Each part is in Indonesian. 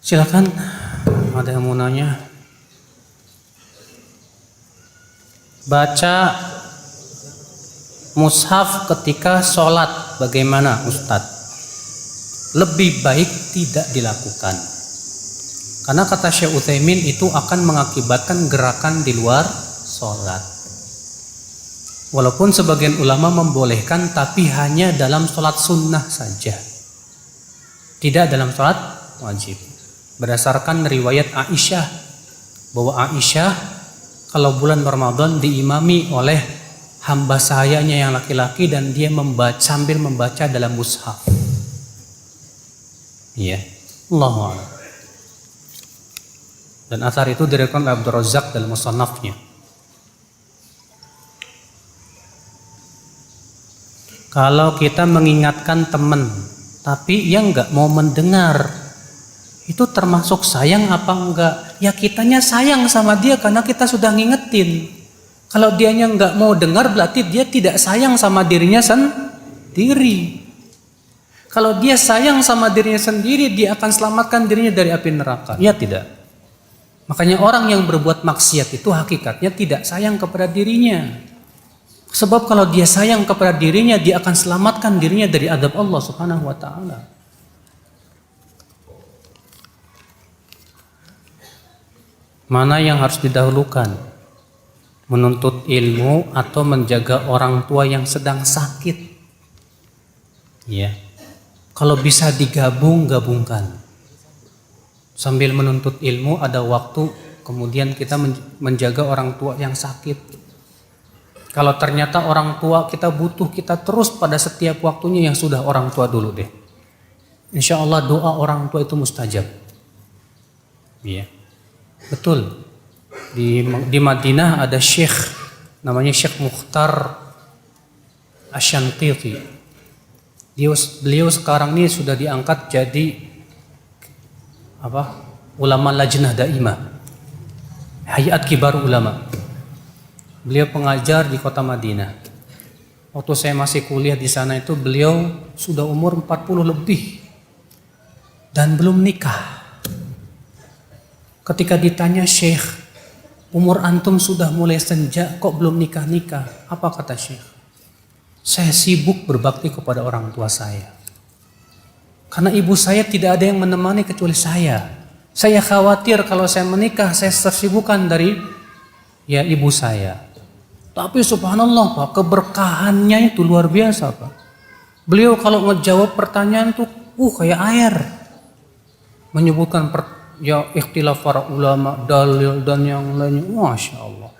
Silakan, ada yang mau nanya? Baca mushaf ketika sholat bagaimana Ustadz? Lebih baik tidak dilakukan, karena kata Syekh Utsaimin itu akan mengakibatkan gerakan di luar sholat. Walaupun sebagian ulama membolehkan, tapi hanya dalam sholat sunnah saja, tidak dalam sholat wajib. Berdasarkan riwayat Aisyah, bahwa Aisyah kalau bulan Ramadan diimami oleh hamba sahayanya yang laki-laki dan dia sambil membaca dalam mushaf. Iya, Allahu a'lam. Dan athar itu diriwayatkan oleh Abdul Razzaq dalam Musannafnya. Kalau kita mengingatkan teman, tapi yang nggak mau mendengar, itu termasuk sayang apa enggak? Ya kitanya sayang sama dia karena kita sudah ngingetin. Kalau dianya nggak mau dengar, berarti dia tidak sayang sama dirinya sendiri. Kalau dia sayang sama dirinya sendiri, dia akan selamatkan dirinya dari api neraka. Ya tidak. Makanya orang yang berbuat maksiat itu hakikatnya tidak sayang kepada dirinya. Sebab kalau dia sayang kepada dirinya, dia akan selamatkan dirinya dari azab Allah Subhanahu wa taala. Mana yang harus didahulukan? Menuntut ilmu atau menjaga orang tua yang sedang sakit? Ya. Kalau bisa gabungkan. Sambil menuntut ilmu ada waktu, kemudian kita menjaga orang tua yang sakit. Kalau ternyata orang tua kita butuh, kita terus pada setiap waktunya, yang sudah orang tua dulu deh. Insya Allah doa orang tua itu mustajab. Iya, betul. Di Madinah ada syekh, namanya Syekh Mukhtar Asy-Syanqiti. Beliau sekarang ini sudah diangkat jadi ulama lajnah daimah, hayat kibar ulama. Beliau pengajar di kota Madinah. Waktu saya masih kuliah di sana itu beliau sudah umur 40 lebih dan belum nikah. Ketika ditanya, Syekh, umur antum sudah mulai senja, kok belum nikah-nikah? Apa kata Syekh? Saya sibuk berbakti kepada orang tua saya. Karena ibu saya tidak ada yang menemani kecuali saya. Saya khawatir kalau saya menikah, saya tersibukkan dari ibu saya. Tapi subhanallah Pak, keberkahannya itu luar biasa Pak. Beliau kalau ngejawab pertanyaan tuh kayak air. Menyebutkan ikhtilaf para ulama, dalil dan yang lainnya. Masya Allah.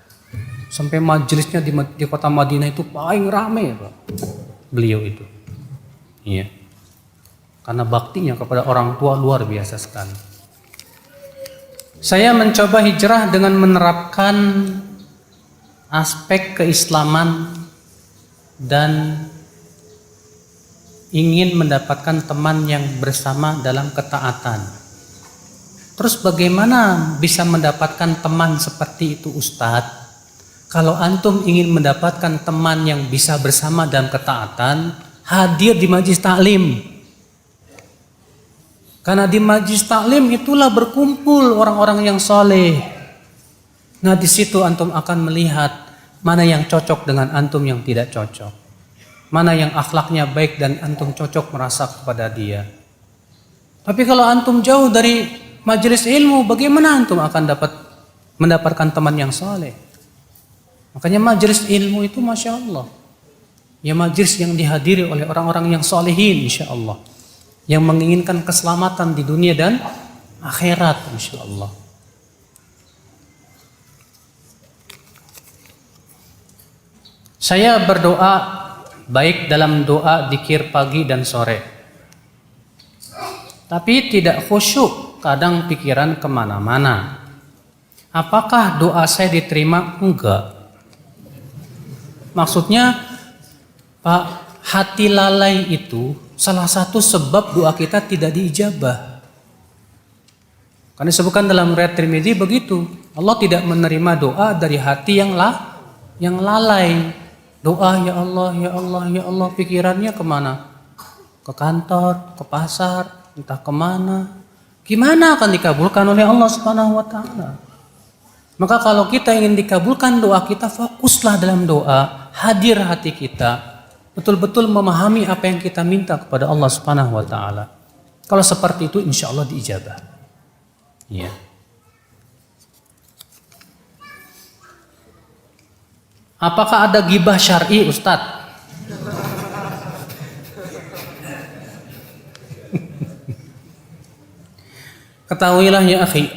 Sampai majelisnya di kota Madinah itu paling ramai Pak. Beliau itu. Iya. Karena baktinya kepada orang tua luar biasa sekali. Saya mencoba hijrah dengan menerapkan aspek keislaman dan ingin mendapatkan teman yang bersama dalam ketaatan. Terus bagaimana bisa mendapatkan teman seperti itu Ustadz? Kalau antum ingin mendapatkan teman yang bisa bersama dalam ketaatan, hadir di majlis taklim. Karena di majlis taklim itulah berkumpul orang-orang yang soleh. Nah di situ antum akan melihat mana yang cocok dengan antum, yang tidak cocok. Mana yang akhlaknya baik dan antum cocok merasa kepada dia. Tapi kalau antum jauh dari majelis ilmu, bagaimana antum akan mendapatkan teman yang soleh? Makanya majelis ilmu itu Masya Allah, ya majelis yang dihadiri oleh orang-orang yang solehin insya Allah, yang menginginkan keselamatan di dunia dan akhirat insya Allah. Saya berdoa baik dalam doa dzikir pagi dan sore, tapi tidak khusyuk, kadang pikiran kemana-mana. Apakah doa saya diterima? Enggak. Maksudnya Pak, hati lalai itu salah satu sebab doa kita tidak diijabah. Karena disebutkan dalam riwayat Tirmidzi begitu, Allah tidak menerima doa dari hati yang lalai. Doa ya Allah, ya Allah, ya Allah, pikirannya kemana? Ke kantor, ke pasar, entah kemana. gimana akan dikabulkan oleh Allah Subhanahu wa taala? Maka kalau kita ingin dikabulkan doa kita, fokuslah dalam doa, hadir hati kita, betul-betul memahami apa yang kita minta kepada Allah Subhanahu wa taala. Kalau seperti itu insya Allah diijabah. Ya. Apakah ada ghibah syar'i, Ustadz? Ketahuilah ya akhi,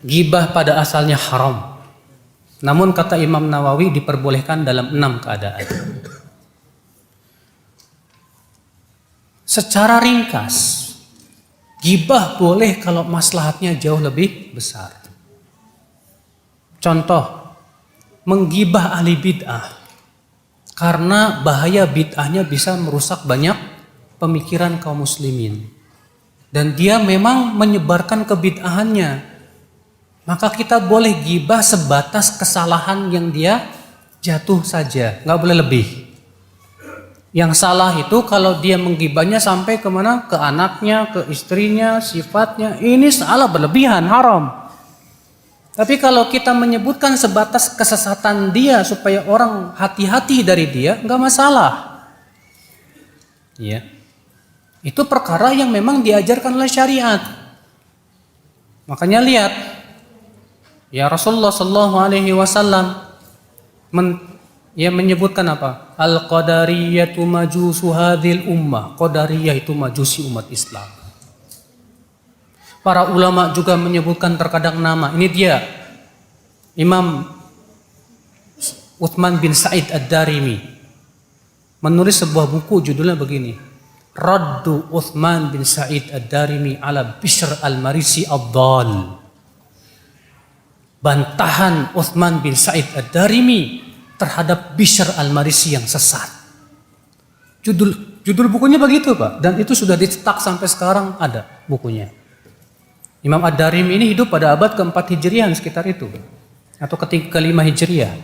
ghibah pada asalnya haram. Namun kata Imam Nawawi diperbolehkan dalam 6 keadaan. Secara ringkas, ghibah boleh kalau maslahatnya jauh lebih besar. Contoh, menggibah ahli bid'ah. Karena bahaya bid'ahnya bisa merusak banyak pemikiran kaum muslimin. Dan dia memang menyebarkan kebid'ahannya. Maka kita boleh gibah sebatas kesalahan yang dia jatuh saja, nggak boleh lebih. Yang salah itu kalau dia menggibahnya sampai kemana? Ke anaknya, ke istrinya, sifatnya. Ini salah berlebihan, haram. Tapi kalau kita menyebutkan sebatas kesesatan dia supaya orang hati-hati dari dia, nggak masalah. Ya. Itu perkara yang memang diajarkan oleh syariat. Makanya lihat, ya Rasulullah Shallallahu Alaihi Wasallam menyebutkan apa? Al-Qadariyatu majusu hadhil ummah. Qadariyah itu majusi umat Islam. Para ulama juga menyebutkan terkadang nama. Ini dia, Imam Uthman bin Sa'id Ad-Darimi menulis sebuah buku judulnya begini, Raddu Uthman bin Sa'id Ad-Darimi ala Bishr al-Marisi ad-Dal. Bantahan Uthman bin Sa'id Ad-Darimi terhadap Bishr al-Marisi yang sesat. Judul bukunya begitu Pak, dan itu sudah dicetak sampai sekarang ada bukunya. Imam Ad-Darimi ini hidup pada abad ke-4 Hijriah sekitar itu, atau ke-5 Hijriah.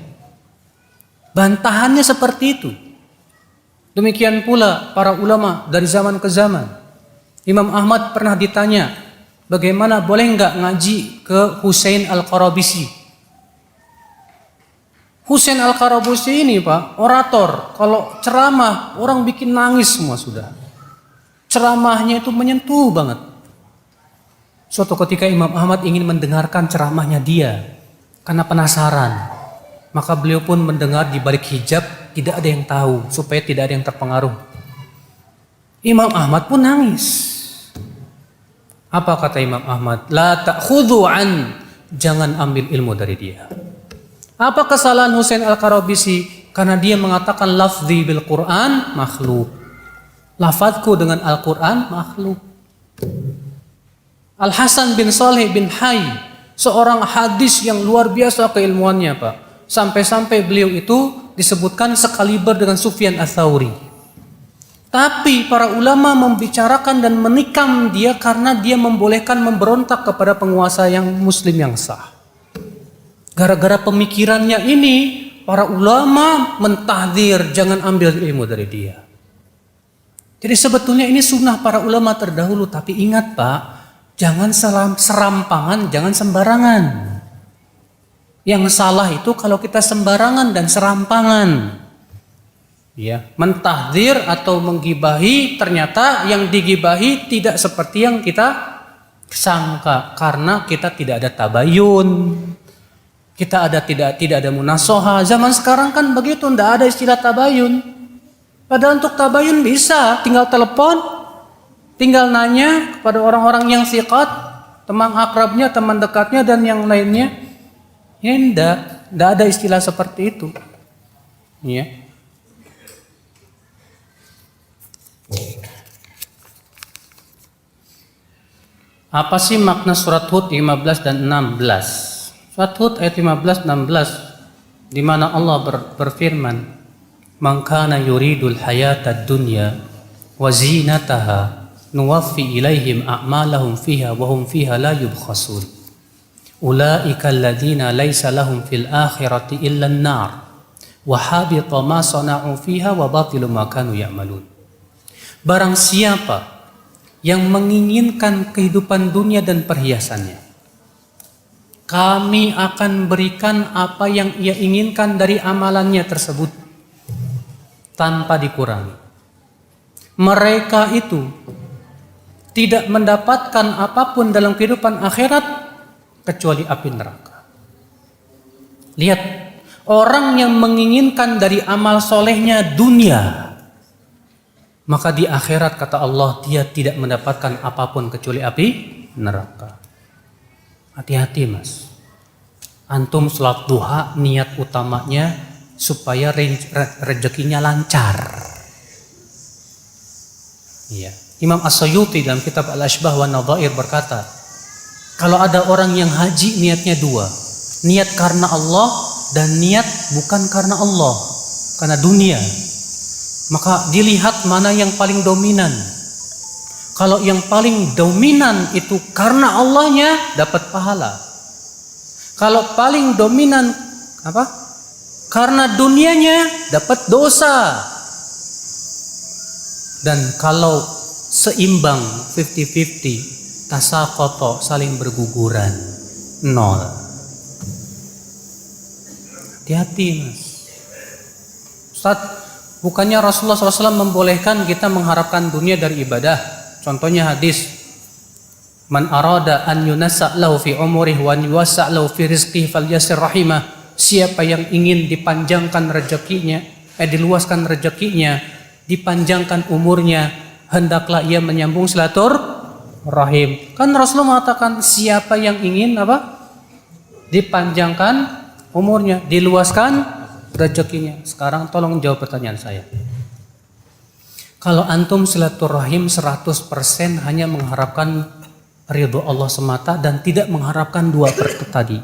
Bantahannya seperti itu. Demikian pula para ulama dari zaman ke zaman. Imam Ahmad pernah ditanya, bagaimana boleh nggak ngaji ke Husain Al-Qarabisi? Husain Al-Qarabisi ini Pak, orator. Kalau ceramah, orang bikin nangis semua sudah. Ceramahnya itu menyentuh banget. Suatu ketika Imam Ahmad ingin mendengarkan ceramahnya dia, karena penasaran. Maka beliau pun mendengar di balik hijab, tidak ada yang tahu, supaya tidak ada yang terpengaruh. Imam Ahmad pun nangis. Apa kata Imam Ahmad? La ta'khudhu an, jangan ambil ilmu dari dia. Apa kesalahan Husain Al-Qarabisi? Karena dia mengatakan lafzi bil Quran makhluk. Lafadzku dengan Al-Quran makhluk. Al-Hasan bin Saleh bin Hayy, seorang hadis yang luar biasa keilmuannya Pak. Sampai-sampai beliau itu disebutkan sekaliber dengan Sufyan Ats-Tsauri. Tapi para ulama membicarakan dan menikam dia karena dia membolehkan memberontak kepada penguasa yang muslim yang sah. Gara-gara pemikirannya ini, para ulama mentahdzir jangan ambil ilmu dari dia. Jadi sebetulnya ini sunnah para ulama terdahulu. Tapi ingat Pak, jangan serampangan, jangan sembarangan. Yang salah itu kalau kita sembarangan dan serampangan. Ya, mentahdzir atau menggibahi, ternyata yang digibahi tidak seperti yang kita sangka karena kita tidak ada tabayun. Kita tidak ada munasoha. Zaman sekarang kan begitu, tidak ada istilah tabayun. Padahal untuk tabayun bisa, tinggal telepon, tinggal nanya kepada orang-orang yang siqat, teman akrabnya, teman dekatnya dan yang lainnya. Ya tidak ada istilah seperti itu. Ya. Apa sih makna surat Hud 15 dan 16? Surat Hud ayat 15 16 di mana Allah berfirman, "Man kana yuridul hayatad dunya wa zinataha nuwaffi ilaihim a'malahum fiha wa hum fiha la yubkhasun." Ulaika alladzina laisa lahum fil akhirati illa an-nar wa habita ma sana'u fiha wa batilu ma kanu ya'malun. Barang siapa yang menginginkan kehidupan dunia dan perhiasannya, kami akan berikan apa yang ia inginkan dari amalannya tersebut tanpa dikurangi. Mereka itu tidak mendapatkan apapun dalam kehidupan akhirat kecuali api neraka. Lihat, orang yang menginginkan dari amal solehnya dunia, maka di akhirat kata Allah dia tidak mendapatkan apapun kecuali api neraka. Hati-hati mas. Antum sholat duha niat utamanya supaya rezekinya lancar. Iya. Imam As-Suyuti dalam kitab Al-Ashbah wa Nadhair berkata, kalau ada orang yang haji niatnya dua, niat karena Allah dan niat bukan karena Allah, karena dunia, maka dilihat mana yang paling dominan. Kalau yang paling dominan itu karena Allahnya, dapat pahala. Kalau paling dominan apa? Karena dunianya, dapat dosa. Dan kalau seimbang 50-50, tasaqata, saling berguguran, 0. Hati-hati mas. Ustaz, bukannya Rasulullah SAW membolehkan kita mengharapkan dunia dari ibadah? Contohnya hadis, man arada an yunassa' lahu fi umrihi wa yuwassa' lahu fi rizqihi falyasir rahimah. Siapa yang ingin dipanjangkan rezekinya, diluaskan rezekinya, dipanjangkan umurnya, hendaklah ia menyambung silaturahim. Kan Rasulullah mengatakan siapa yang ingin apa? Dipanjangkan umurnya, diluaskan rezekinya. Sekarang tolong jawab pertanyaan saya. Kalau antum silaturahim 100% hanya mengharapkan ridho Allah semata dan tidak mengharapkan dua tadi,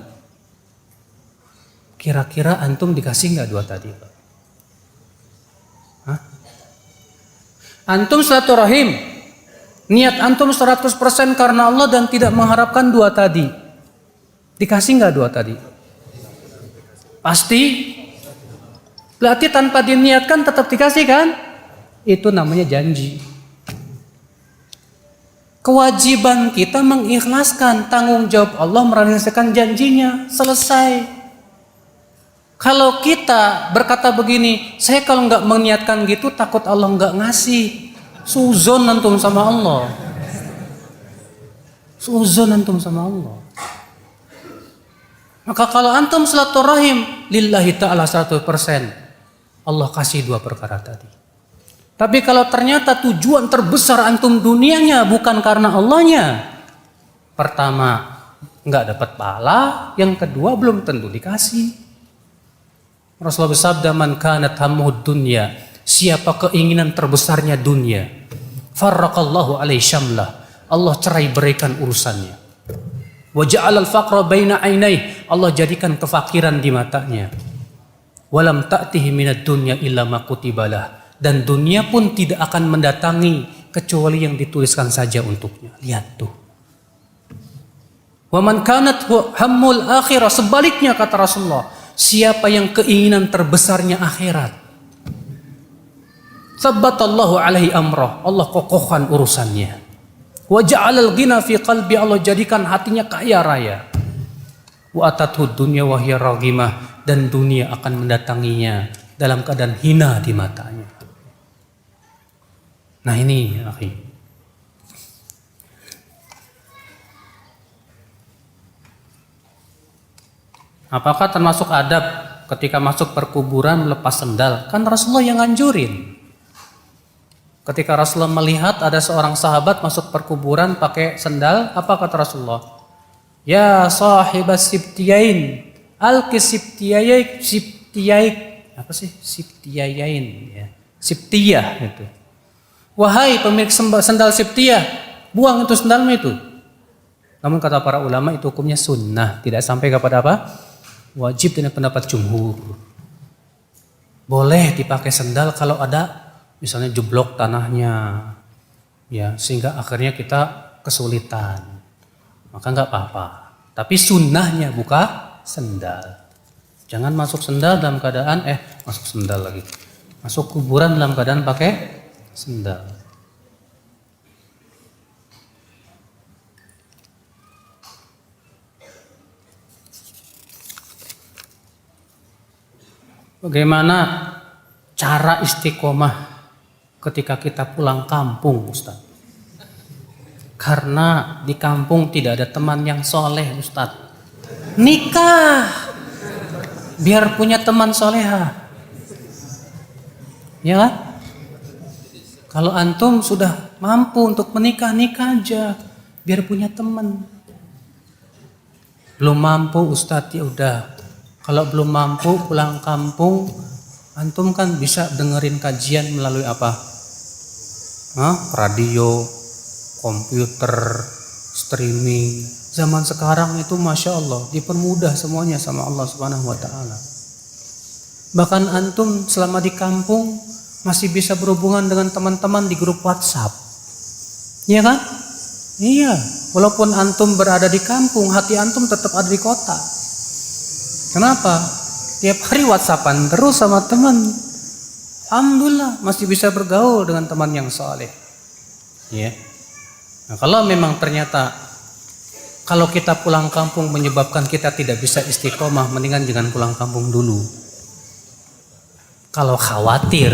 kira-kira antum dikasih nggak dua tadi? Hah? Antum silaturahim, niat antum 100% karena Allah dan tidak mengharapkan dua tadi, dikasih nggak dua tadi? Pasti. Berarti tanpa diniatkan tetap dikasih kan? Itu namanya janji. Kewajiban kita mengikhlaskan, tanggung jawab Allah merealisasikan janjinya, selesai. Kalau kita berkata begini, saya kalau nggak meniatkan gitu takut Allah nggak ngasih, suzon antum sama Allah. Suzon antum sama Allah. Maka kalau antum silaturahim lillahi ta'ala 100%, Allah kasih dua perkara tadi. Tapi kalau ternyata tujuan terbesar antum dunianya bukan karena Allahnya, pertama nggak dapat pahala, yang kedua belum tentu dikasih. Rasulullah bersabda, man kanat hammuhud dunya, siapa keinginan terbesarnya dunia, farraqallahu alaihi syamlah, Allah cerai beraikan urusannya. Wa ja'alal faqra baina ainai, Allah jadikan kefakiran di matanya. Walam ta'tihi minad dunya illa ma kutibalah, dan dunia pun tidak akan mendatangi kecuali yang dituliskan saja untuknya. Lihat tuh. Wa man kanat hammul akhirah, sebaliknya kata Rasulullah, siapa yang keinginan terbesarnya akhirat, sabbatallahu alaihi amrah, Allah kokohkan urusannya. Wa ja'alal ghina fi qalbi, Allah jadikan hatinya kaya raya. Wa atathu dunya wa hiya raghimah, dan dunia akan mendatanginya dalam keadaan hina di matanya. Nah ini, akhi. Apakah termasuk adab ketika masuk perkuburan melepas sendal? Kan Rasulullah yang nganjurin. Ketika Rasulullah melihat ada seorang sahabat masuk perkuburan pakai sendal, apa kata Rasulullah? Ya sahibas sibtiyain, alqis sibtiyaik, apa sih? Sibtiyain ya. Sibtiyah itu. Wahai pemilik sendal sibtiyah, buang itu sendalmu itu. Namun kata para ulama itu hukumnya sunnah, tidak sampai kepada apa? Wajib dengan pendapat jumhur. Boleh dipakai sendal kalau ada misalnya jeblok tanahnya, ya sehingga akhirnya kita kesulitan, maka nggak apa-apa. Tapi sunnahnya buka sendal. Jangan masuk sendal dalam keadaan masuk sendal lagi. Masuk kuburan dalam keadaan pakai sendal. Bagaimana cara istiqomah ketika kita pulang kampung, Ustaz? Karena di kampung tidak ada teman yang soleh, Ustaz. Nikah, biar punya teman soleha. Ya kan? Kalau antum sudah mampu untuk menikah, nikah aja, biar punya teman. Belum mampu, Ustaz, ya udah. Kalau belum mampu pulang kampung, antum kan bisa dengerin kajian melalui apa? Radio, komputer, streaming. Zaman sekarang itu Masya Allah dipermudah semuanya sama Allah Subhanahu wa Ta'ala. Bahkan antum selama di kampung masih bisa berhubungan dengan teman-teman di grup WhatsApp. Iya kan? Iya. Walaupun antum berada di kampung, hati antum tetap ada di kota. Kenapa? Tiap hari WhatsAppan terus sama teman. Alhamdulillah masih bisa bergaul dengan teman yang saleh. Ya. Nah, kalau memang ternyata kalau kita pulang kampung menyebabkan kita tidak bisa istiqomah, mendingan jangan pulang kampung dulu. Kalau khawatir.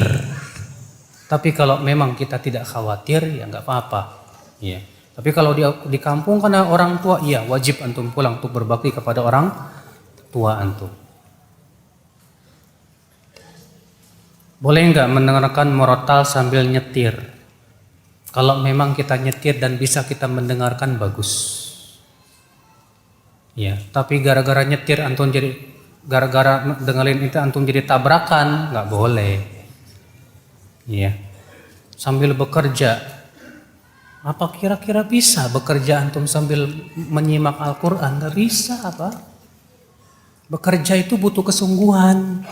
Tapi kalau memang kita tidak khawatir, ya nggak apa-apa. Ya. Tapi kalau di kampung karena orang tua, iya wajib antum pulang untuk berbakti kepada orang tua antum. Boleh nggak mendengarkan murotal sambil nyetir? Kalau memang kita nyetir dan bisa kita mendengarkan, bagus. Ya, tapi gara-gara nyetir antum jadi, gara-gara dengerin itu antum jadi tabrakan, nggak boleh. Ya, sambil bekerja. Apa kira-kira bisa bekerja antum sambil menyimak Al-Quran? Nggak bisa apa? Bekerja itu butuh kesungguhan.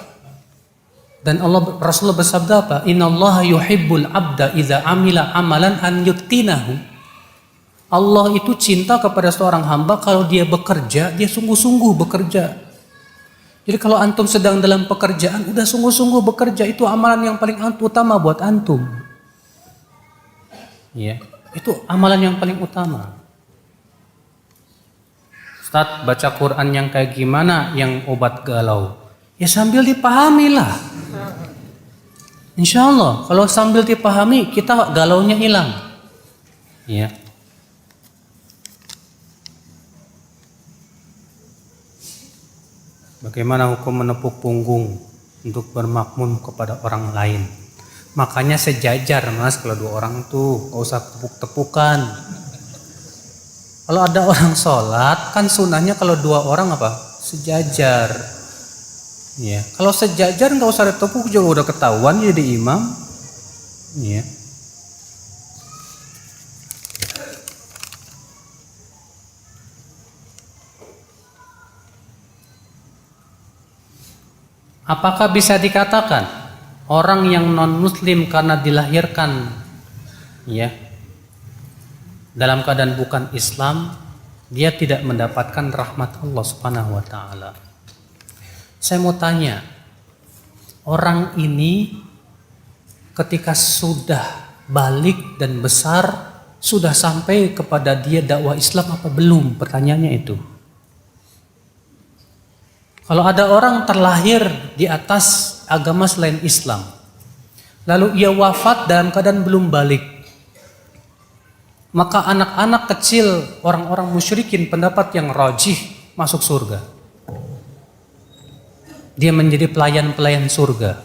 Dan Rasulullah bersabda apa? Innallaha yuhibbul abda idza amila amalan an yutqinahu. Allah itu cinta kepada seorang hamba kalau dia bekerja, dia sungguh-sungguh bekerja. Jadi kalau antum sedang dalam pekerjaan, udah sungguh-sungguh bekerja, itu amalan yang paling utama buat antum. Ya, itu amalan yang paling utama. Ustaz, baca Quran yang kayak gimana yang obat galau? Ya sambil dipahami lah. Insya Allah kalau sambil dipahami kita galaunya hilang. Ya. Bagaimana hukum menepuk punggung untuk bermakmum kepada orang lain? Makanya sejajar mas, kalau dua orang tuh gak usah tepuk-tepukan. Kalau ada orang sholat kan sunahnya kalau dua orang apa? Sejajar. Ya, kalau sejajar nggak usah ditepuk juga udah ketahuan jadi imam. Ya. Apakah bisa dikatakan orang yang non muslim karena dilahirkan ya dalam keadaan bukan Islam, dia tidak mendapatkan rahmat Allah Subhanahu wa Ta'ala? Saya mau tanya, orang ini ketika sudah balik dan besar, sudah sampai kepada dia dakwah Islam apa belum? Pertanyaannya itu. Kalau ada orang terlahir di atas agama selain Islam, lalu ia wafat dalam keadaan belum balik, maka anak-anak kecil orang-orang musyrikin pendapat yang rajih masuk surga. Dia menjadi pelayan-pelayan surga.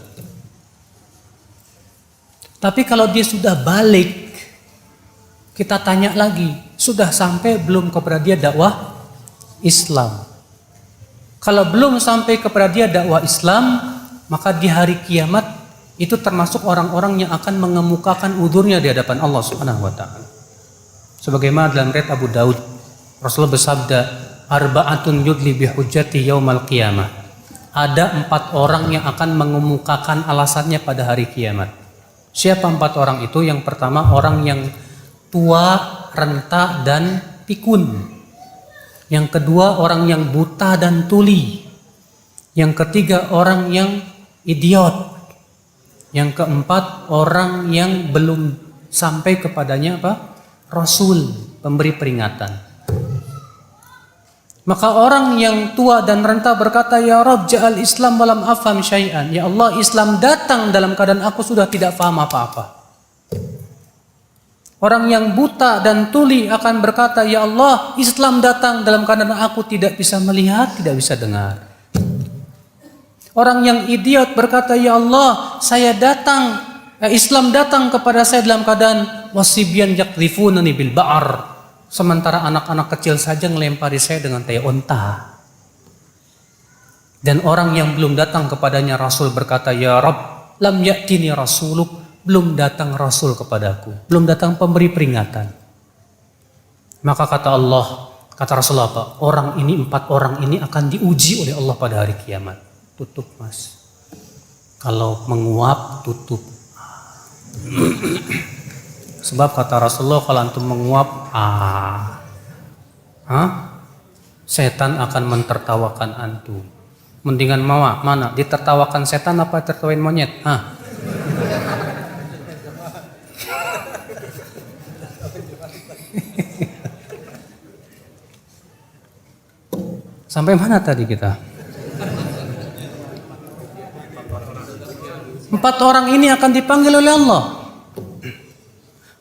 Tapi kalau dia sudah balik, kita tanya lagi, sudah sampai belum kepada dia dakwah Islam? Kalau belum sampai kepada dia dakwah Islam, maka di hari kiamat itu termasuk orang-orang yang akan mengemukakan uzurnya di hadapan Allah Subhanahu wa Ta'ala. Sebagaimana dalam riwayat Abu Daud, Rasulullah bersabda, arba'atun yudli bihujjati yaumal qiyamah. Ada 4 orang yang akan mengemukakan alasannya pada hari kiamat. Siapa 4 orang itu? Yang pertama orang yang tua, renta dan pikun. Yang kedua orang yang buta dan tuli. Yang ketiga orang yang idiot. Yang keempat orang yang belum sampai kepadanya apa? Rasul, pemberi peringatan. Maka orang yang tua dan renta berkata, "Ya Rabb, ja'al Islam walam afham syai'an." Ya Allah, Islam datang dalam keadaan aku sudah tidak paham apa-apa. Orang yang buta dan tuli akan berkata, "Ya Allah, Islam datang dalam keadaan aku tidak bisa melihat, tidak bisa dengar." Orang yang idiot berkata, "Ya Allah, Islam datang kepada saya dalam keadaan wasibyan yakdhifunani bil ba'ar." Sementara anak-anak kecil saja ngelempari saya dengan tai onta. Dan orang yang belum datang kepadanya Rasul berkata, "Ya Rabb, lam ya'tini rasuluk." Belum datang Rasul kepadaku, belum datang pemberi peringatan. Maka kata Rasulullah apa? Empat orang ini akan diuji oleh Allah pada hari kiamat. Tutup mas. Kalau menguap, tutup. Sebab kata Rasulullah, kalau antum menguap, setan akan mentertawakan antum. Mendingan mana? Ditertawakan setan apa tertawain monyet? Sampai mana tadi kita? 4 orang ini akan dipanggil oleh Allah.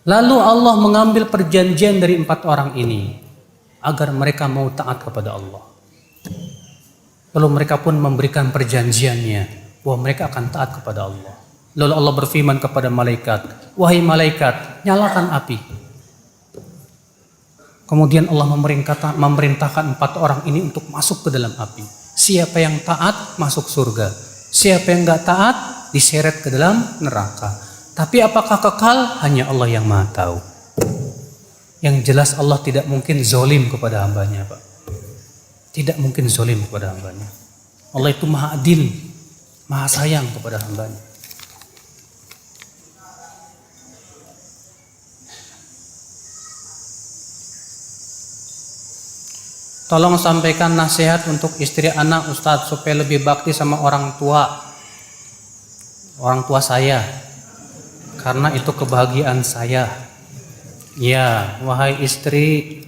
Lalu Allah mengambil perjanjian dari 4 orang ini agar mereka mau taat kepada Allah. Lalu mereka pun memberikan perjanjiannya bahwa mereka akan taat kepada Allah. Lalu Allah berfirman kepada malaikat, "Wahai malaikat, nyalakan api." Kemudian Allah memerintahkan 4 orang ini untuk masuk ke dalam api. Siapa yang taat masuk surga. Siapa yang enggak taat diseret ke dalam neraka. Tapi apakah kekal? Hanya Allah yang Maha tahu. Yang jelas Allah tidak mungkin zolim kepada hambanya, Pak. Tidak mungkin zolim kepada hambanya. Allah itu Maha adil, Maha sayang kepada hambanya. Tolong sampaikan nasihat untuk istri anak Ustadz supaya lebih bakti sama orang tua saya, karena itu kebahagiaan saya. Ya, wahai istri,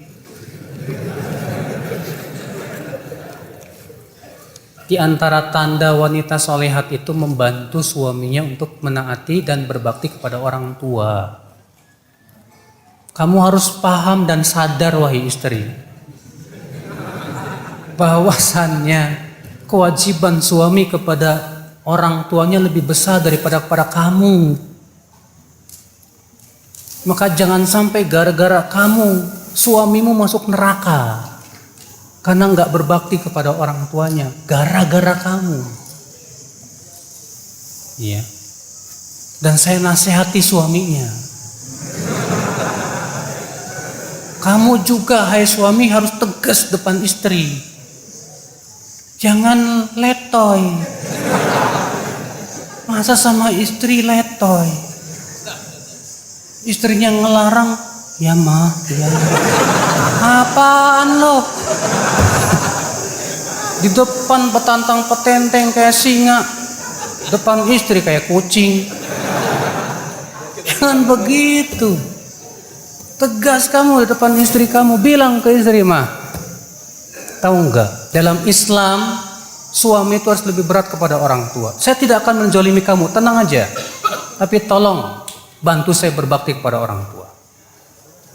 di antara tanda wanita solehat itu membantu suaminya untuk menaati dan berbakti kepada orang tua. Kamu harus paham dan sadar, wahai istri, bahwasannya kewajiban suami kepada orang tuanya lebih besar daripada kepada kamu. Maka jangan sampai gara-gara kamu suamimu masuk neraka karena nggak berbakti kepada orang tuanya, gara-gara kamu. Iya. Dan saya nasihati suaminya, kamu juga hai suami harus tegas depan istri. Jangan letoy. Masa sama istri letoy? Istrinya ngelarang, ya mah, ya. Apaan lo? Di depan petantang petenteng kayak singa, depan istri kayak kucing. Jangan begitu. Tegas kamu di depan istri kamu, bilang ke istri mah. Tahu enggak? Dalam Islam, suami itu harus lebih berat kepada orang tua. Saya tidak akan menzolimi kamu, tenang aja. Tapi tolong bantu saya berbakti kepada orang tua.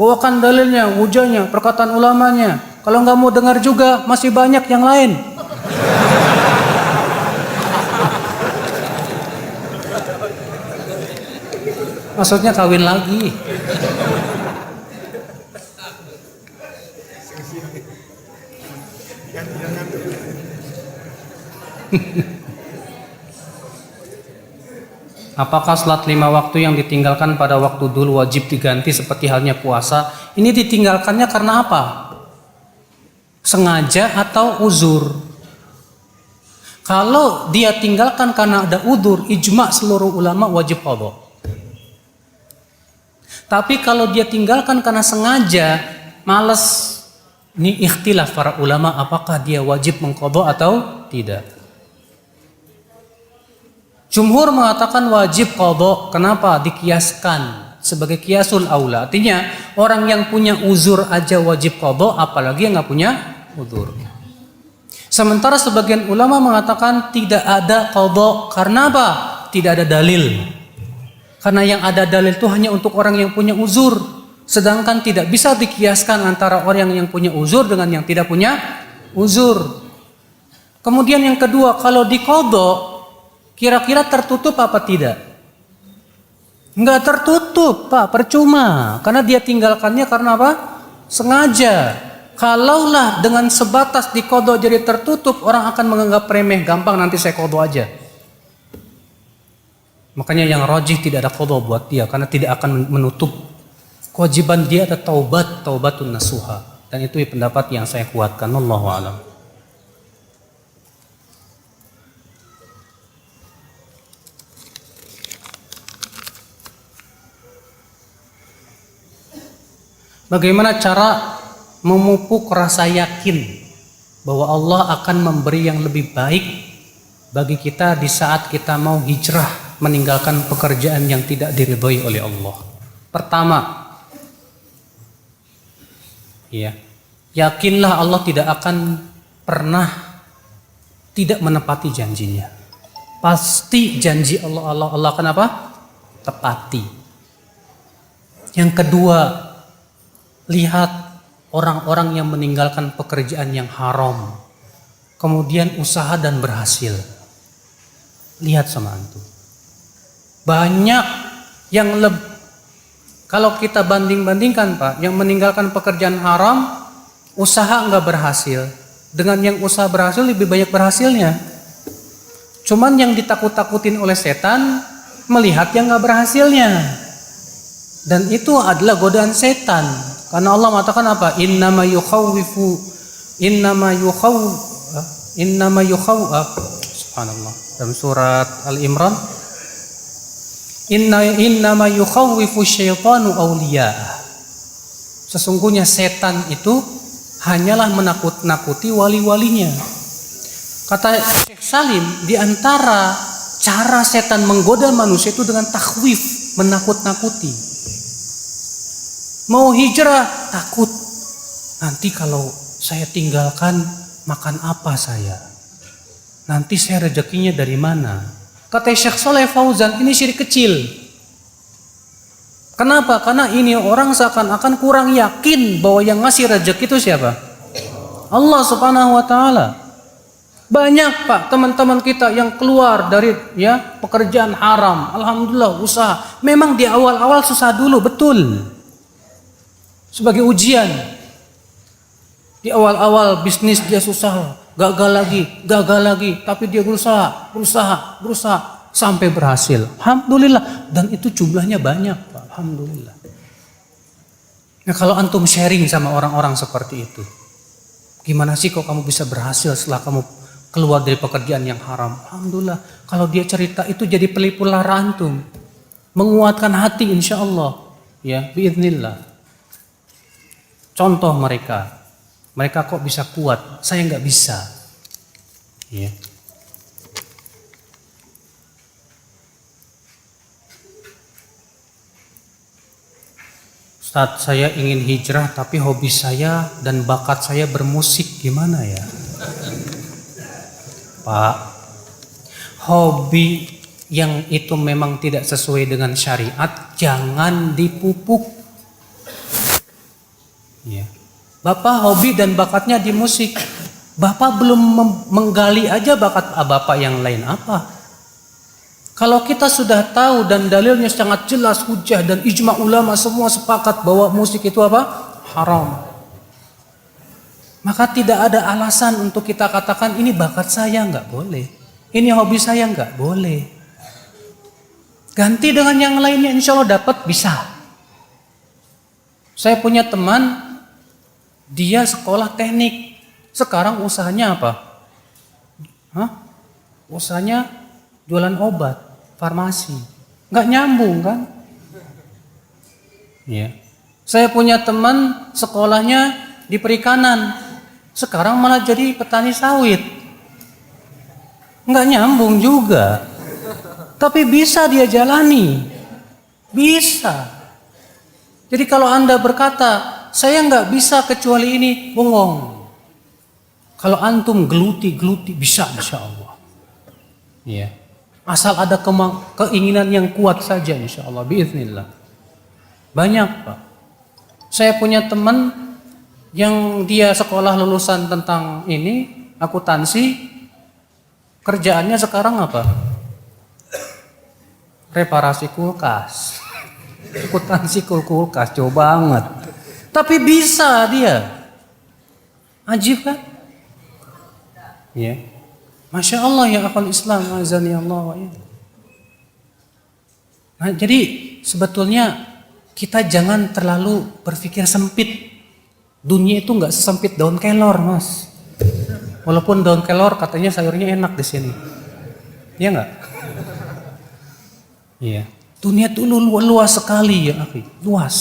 Bawakan dalilnya, hujahnya, perkataan ulamanya. Kalau nggak mau dengar juga, masih banyak yang lain. Maksudnya kawin lagi. Apakah salat 5 waktu yang ditinggalkan pada waktu dulu wajib diganti seperti halnya puasa? Ini ditinggalkannya karena apa? Sengaja atau uzur? Kalau dia tinggalkan karena ada uzur, ijma seluruh ulama wajib qadha. Tapi kalau dia tinggalkan karena sengaja, malas, ini ikhtilaf para ulama apakah dia wajib mengqadha atau tidak. Jumhur mengatakan wajib qadha. Kenapa? Dikiaskan sebagai kiasul aula. Artinya orang yang punya uzur aja wajib qadha, apalagi yang nggak punya uzur. Sementara sebagian ulama mengatakan tidak ada qadha. Karena apa? Tidak ada dalil. Karena yang ada dalil itu hanya untuk orang yang punya uzur. Sedangkan tidak bisa dikiaskan antara orang yang punya uzur dengan yang tidak punya uzur. Kemudian yang kedua, kalau diqadha, kira-kira tertutup apa tidak? Enggak tertutup, Pak, percuma. Karena dia tinggalkannya karena apa? Sengaja. Kalaulah dengan sebatas diqadha jadi tertutup, orang akan menganggap remeh, gampang nanti saya qadha aja. Makanya yang rajih tidak ada qadha buat dia karena tidak akan menutup kewajiban dia ada taubatun nasuha. Dan itu pendapat yang saya kuatkan, wallahu a'lam. Bagaimana cara memupuk rasa yakin bahwa Allah akan memberi yang lebih baik bagi kita di saat kita mau hijrah meninggalkan pekerjaan yang tidak diridhoi oleh Allah? Pertama, yakinlah Allah tidak akan pernah tidak menepati janjinya. Pasti janji Allah akan apa? Tepati. Yang kedua, lihat orang-orang yang meninggalkan pekerjaan yang haram, kemudian usaha dan berhasil. Lihat sama antum. Banyak yang kalau kita banding-bandingkan, Pak, yang meninggalkan pekerjaan haram, usaha enggak berhasil, dengan yang usaha berhasil lebih banyak berhasilnya. Cuman yang ditakut-takutin oleh setan melihat yang enggak berhasilnya. Dan itu adalah godaan setan. Karena Allah mengatakan apa? Innama yukhawwifu subhanallah. Dalam surat Al-Imran, innama yukhawwifu syaitanu awliya'ah. Sesungguhnya setan itu hanyalah menakut-nakuti wali-walinya. Kata Syekh Salim, di antara cara setan menggoda manusia itu dengan takhwif, menakut-nakuti. Mau hijrah, takut. Nanti kalau saya tinggalkan, makan apa saya? Nanti saya rezekinya dari mana? Kata Syekh Saleh Fauzan, ini syirik kecil. Kenapa? Karena ini orang seakan-akan kurang yakin bahwa yang ngasih rezeki itu siapa? Allah Subhanahu wa taala. Banyak, Pak, teman-teman kita yang keluar dari pekerjaan haram. Alhamdulillah, usaha. Memang di awal-awal susah dulu, betul. Sebagai ujian. Di awal-awal bisnis dia susah, gagal lagi, tapi dia berusaha sampai berhasil. Alhamdulillah, dan itu jumlahnya banyak, Pak. Alhamdulillah. Nah, kalau antum sharing sama orang-orang seperti itu, gimana sih kok kamu bisa berhasil setelah kamu keluar dari pekerjaan yang haram? Alhamdulillah. Kalau dia cerita itu jadi pelipur lara antum, menguatkan hati insyaallah, biiznillah. Contoh mereka kok bisa kuat, saya nggak bisa. Ustadz, saya ingin hijrah tapi hobi saya dan bakat saya bermusik, gimana ya? Pak, hobi yang itu memang tidak sesuai dengan syariat jangan dipupuk. Bapak hobi dan bakatnya di musik, Bapak belum menggali aja bakat Bapak yang lain apa? Kalau kita sudah tahu dan dalilnya sangat jelas, hujah dan ijma ulama semua sepakat bahwa musik itu apa? Haram. Maka tidak ada alasan untuk kita katakan ini bakat saya, nggak boleh. Ini hobi saya, nggak boleh. Ganti dengan yang lainnya, insya Allah dapat, bisa. Saya punya teman, dia sekolah teknik, sekarang usahanya apa? Usahanya jualan obat, farmasi. Nggak nyambung kan? Saya punya teman sekolahnya di perikanan, sekarang malah jadi petani sawit. Nggak nyambung juga. Tapi bisa dia jalani. Bisa. Jadi kalau Anda berkata, saya nggak bisa kecuali ini, bohong. Kalau antum geluti bisa insya Allah. Ya. Asal ada keinginan yang kuat saja insya Allah. Biiznillah. Banyak Pak. Saya punya teman yang dia sekolah lulusan tentang ini, akuntansi. Kerjaannya sekarang apa? Reparasi kulkas. Akuntansi kulkas, jauh banget. Tapi bisa dia. Ajib kan? Ya. Masya Allah ya akal Islam, azani Allah wa ya. Nah, jadi sebetulnya kita jangan terlalu berpikir sempit. Dunia itu nggak sesempit daun kelor, Mas. Walaupun daun kelor katanya sayurnya enak di sini. Iya nggak? Iya. Dunia itu luas sekali ya, akhi. Luas.